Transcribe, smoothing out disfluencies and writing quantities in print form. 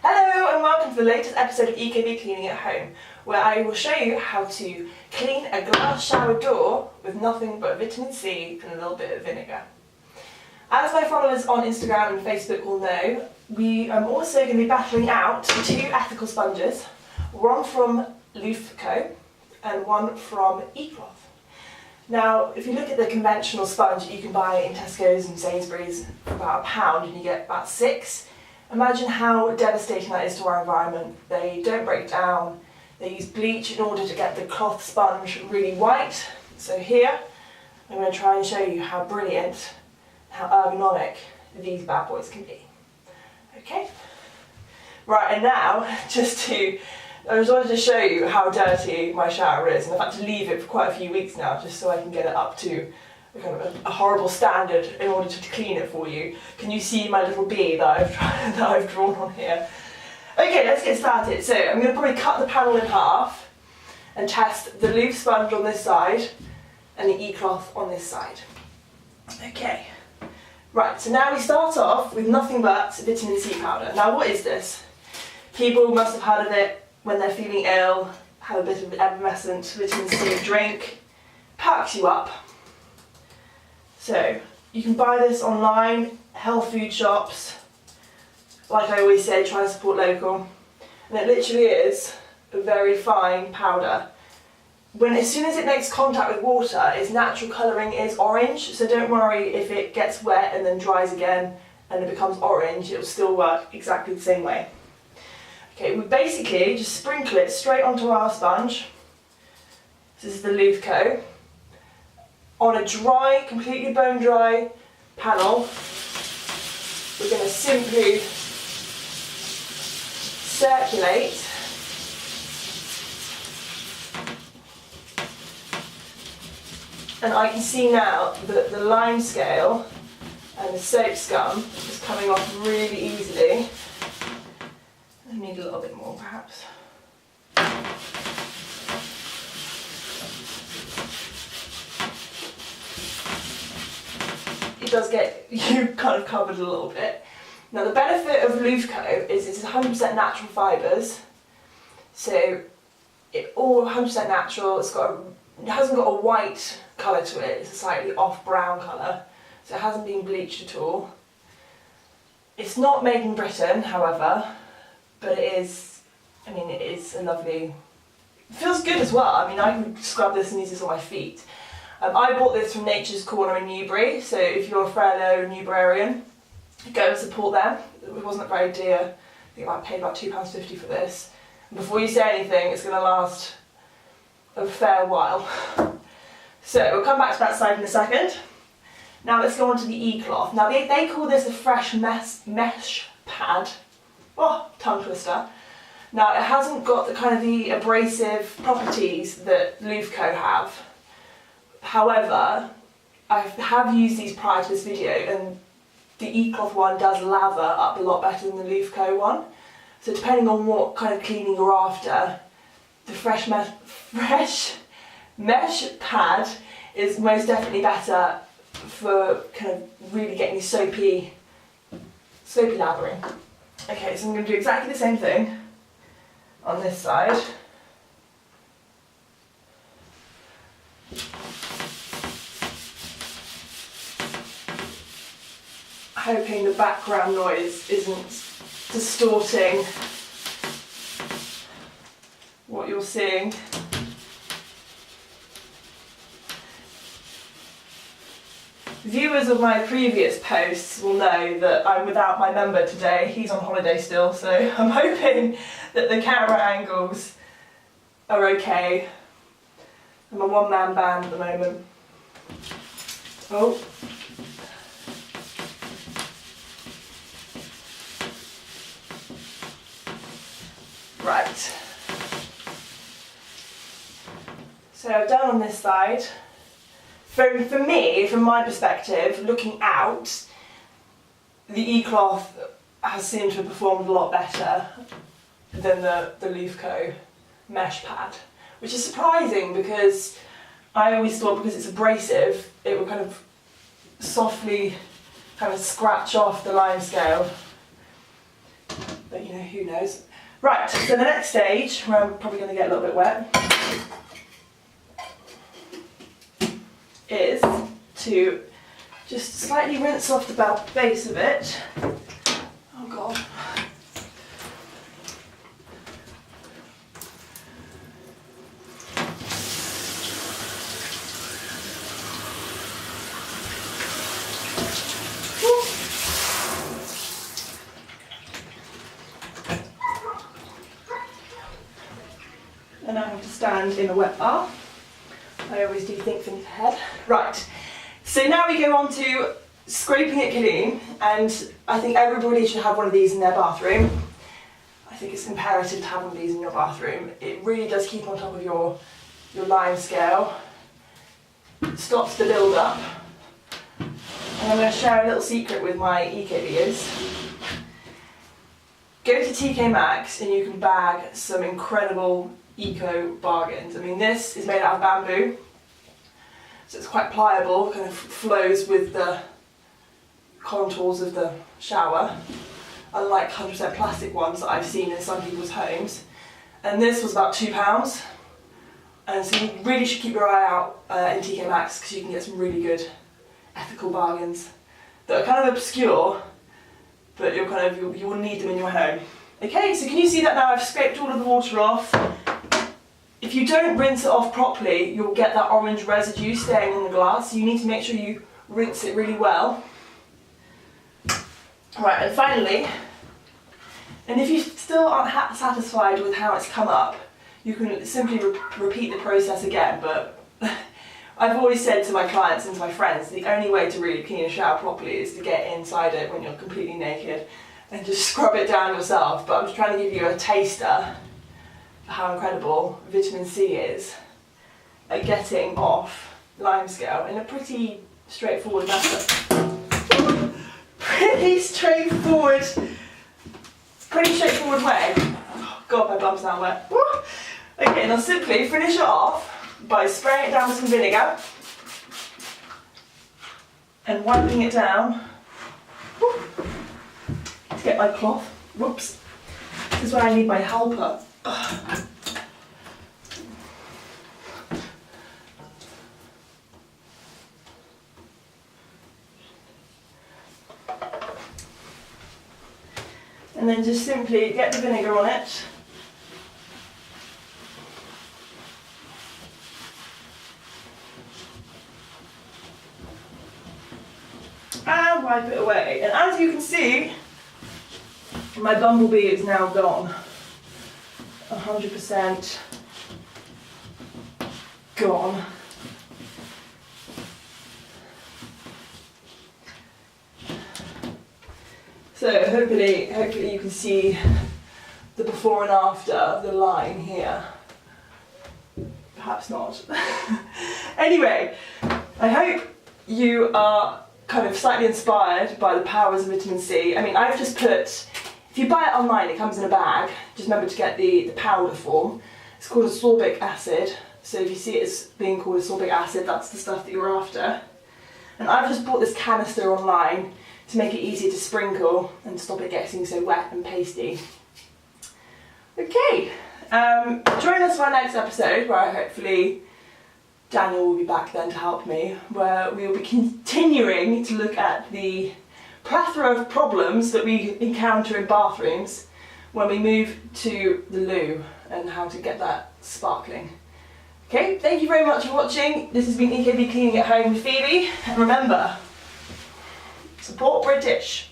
Hello and welcome to the latest episode of EcoBee Cleaning at Home, where I will show you how to clean a glass shower door with nothing but vitamin C and a little bit of vinegar. As my followers on Instagram and Facebook will know, I'm also going to be battling out two ethical sponges, one from Loofco and one from EcoBee. Now, if you look at the conventional sponge that you can buy in Tesco's and Sainsbury's for about £1 and you get about 6, imagine how devastating that is to our environment. They don't break down, they use bleach in order to get the cloth sponge really white. So here, I'm going to try and show you how brilliant, how ergonomic these bad boys can be. Okay? Right, and now, I just wanted to show you how dirty my shower is, and I've had to leave it for quite a few weeks now just so I can get it up to a horrible standard in order to clean it for you. Can you see my little bee that I've drawn on here? Okay, let's get started. So I'm going to probably cut the panel in half and test the Loof sponge on this side and the E-cloth on this side. Okay, right, so now we start off with nothing but vitamin C powder. Now what is this? People must have heard of it when they're feeling ill, have a bit of an effervescent vitamin C drink, perks you up. So you can buy this online, health food shops. Like I always say, try to support local. And it literally is a very fine powder. As soon as it makes contact with water, its natural colouring is orange, so don't worry if it gets wet and then dries again and it becomes orange, it will still work exactly the same way. Okay, we basically just sprinkle it straight onto our sponge. This is the Loofco. On a dry, completely bone dry panel, we're going to simply circulate and I can see now that the lime scale and the soap scum is coming off really easily. I need a little bit more perhaps. It does get you kind of covered a little bit. Now the benefit of Loofco is it's 100% natural fibres, so it's all 100% natural. It hasn't got a white colour to it, it's a slightly off brown colour, so it hasn't been bleached at all. It's not made in Britain, however, but it is a lovely, it feels good as well. I mean, I can scrub this and use this on my feet. I bought this from Nature's Corner in Newbury, so if you're a Fairlow Newburarian, go and support them. It wasn't very dear. I think I paid about £2.50 for this. And before you say anything, it's going to last a fair while. So we'll come back to that side in a second. Now let's go on to the E-cloth. Now they call this a fresh mesh pad. Oh, tongue twister. Now it hasn't got the abrasive properties that Loofco have. However, I have used these prior to this video and the E-cloth one does lather up a lot better than the Loofco one. So depending on what kind of cleaning you're after, the fresh mesh pad is most definitely better for kind of really getting soapy lathering. Okay, so I'm going to do exactly the same thing on this side. Hoping the background noise isn't distorting what you're seeing. Viewers of my previous posts will know that I'm without my member today. He's on holiday still, so I'm hoping that the camera angles are okay. I'm a one-man band at the moment. Oh. Right. So I've done on this side. For me, from my perspective, looking out, the E-cloth has seemed to have performed a lot better than the Loofco mesh pad, which is surprising because I always thought because it's abrasive, it would kind of softly kind of scratch off the lime scale. but you know, who knows. Right, so the next stage, where I'm probably going to get a little bit wet, is to just slightly rinse off the base of it. Oh God. And I have to stand in a wet bath. I always do think ahead. Right, so now we go on to scraping it clean, and I think everybody should have one of these in their bathroom. I think it's imperative to have one of these in your bathroom. It really does keep on top of your lime scale. It stops the build up. And I'm going to share a little secret with my EcoBeers. Go to TK Maxx and you can bag some incredible eco bargains. I mean, this is made out of bamboo, so it's quite pliable, kind of flows with the contours of the shower, unlike 100% plastic ones that I've seen in some people's homes. And this was about £2, and so you really should keep your eye out in TK Maxx, because you can get some really good ethical bargains that are kind of obscure, but you will need them in your home. Okay, so can you see that now I've scraped all of the water off? If you don't rinse it off properly, you'll get that orange residue staying on the glass, so you need to make sure you rinse it really well. Right, and finally, and if you still aren't satisfied with how it's come up, you can simply repeat the process again, but I've always said to my clients and to my friends, the only way to really clean a shower properly is to get inside it when you're completely naked and just scrub it down yourself. But I'm just trying to give you a taster for how incredible vitamin C is at getting off limescale in a pretty straightforward method. Pretty straightforward way. Oh God, my bum's now wet. Okay, now simply finish it off by spraying it down with some vinegar and wiping it down to get my cloth. Whoops. This is where I need my helper. And then just simply get the vinegar on it. And wipe it away. And as you can see, my bumblebee is now gone. 100% gone. So hopefully you can see the before and after of the line here. Perhaps not. Anyway, I hope you are kind of slightly inspired by the powers of vitamin C. I mean, I've just put, if you buy it online, it comes in a bag. Just remember to get the powder form. It's called ascorbic acid. So if you see it as being called ascorbic acid, that's the stuff that you're after. And I've just bought this canister online to make it easier to sprinkle and stop it getting so wet and pasty. Okay, join us for our next episode, where hopefully Daniel will be back then to help me, where we will be continuing to look at the plethora of problems that we encounter in bathrooms when we move to the loo and how to get that sparkling. Okay, thank you very much for watching. This has been EcoBee Cleaning at Home with Phoebe, and remember, support British.